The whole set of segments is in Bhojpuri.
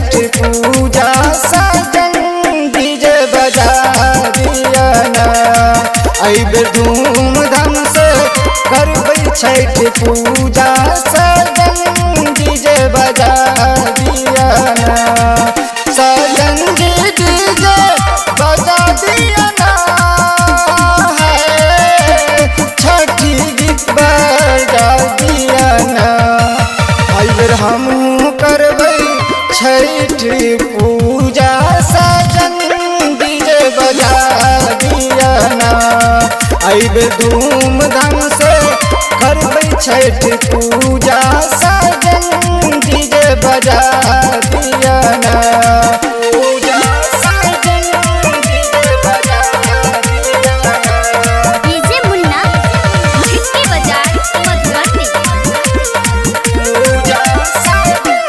छठ पूजा साजन डीजे बजा दियाना। अइबे धूमधाम से करबै छठ पूजा साजन डीजे बजा दियाना। साजन जी डीजे बजा दियाना है, छठी गीत बजा दियाना। अइबेर हमहूँ करबै छठ पूजा साजन डीजे बजा दियाना। अइबे धूमधाम से करबै छठ पूजा साजन डीजे बजा दियाना। पूजा साजन डीजे बजा दियाना। डीजे मुन्ना झिटके बाजार मधुबनी। पूजा साजन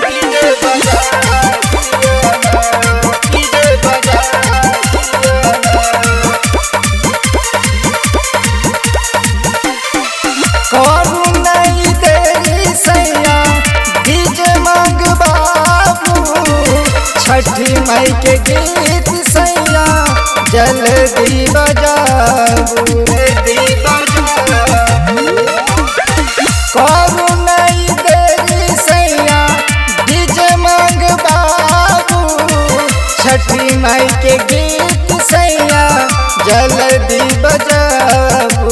डीजे बजा दियाना, डीजे बजा दियाना। करू नहीं देरी सैया डीजे मांग बाबू, छठी माई के गीत सैया जल्दी बजाबू, जल्दी बजाबू। करू नहीं देरी सैया डीजे मांग बाबू, छठी माई के गीत सैया जल्दी बजाबू।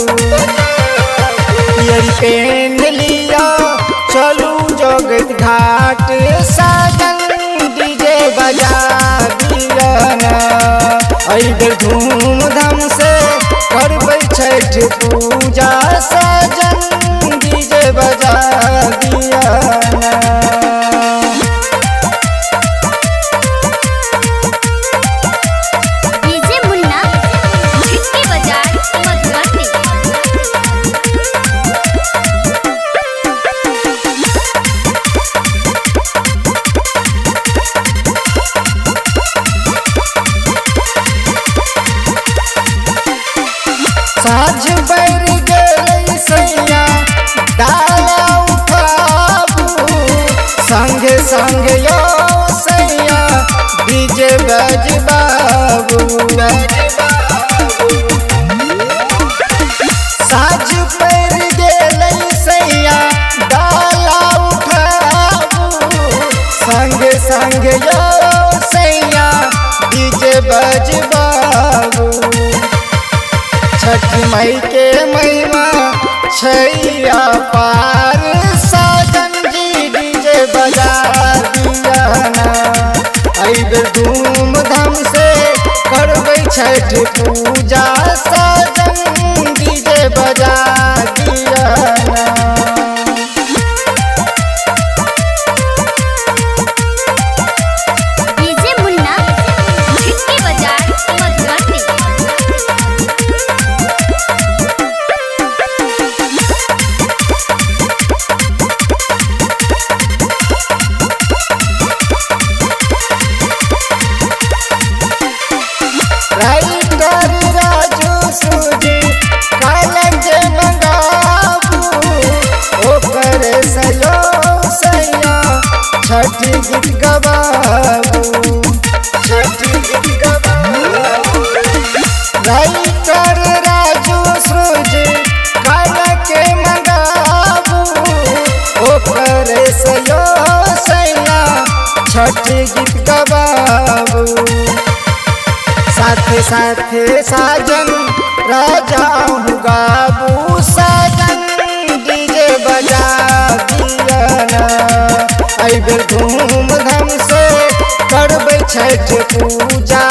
पियरी पेन लिया चलू जगत घाट साजन डीजे बजा दियाना। अइबेर धूमधाम से करबै छठ पूजा साजन डीजे बजा दियाना। डीजे मुन्ना झिटके बाजार मधुबनी। साँझ बैर गेलै सैया डाला उठाबू, संगे संगे यो सैया डीजे बजबाबू। साँझ बैर गेलै सैया डाला उठाबू, संगे संगे यो सैया डीजे बजबाबू। छठ माई के महिमा छैया पार साजन जी डीजे बजा दियाना। अइबेर धूमधाम से करबै छठ पूजा साजन डीजे बजा दियाना। डीजे मुन्ना झिटके बाजार मधुबनी। राइटर राजू सूजी कालज मंगाबू, ओकर सयो सैया छठी गीत गवाबू, छठी गीत गवाबू। राइटर राजू सूजी कालज मंगाबू, ओकर सयो सैया छठी गीत गवाबू। साथे साथे साजन राजा गाबू साजन डीजे बजा दियाना। अइबेर धूमधाम से करबै छठ पूजा।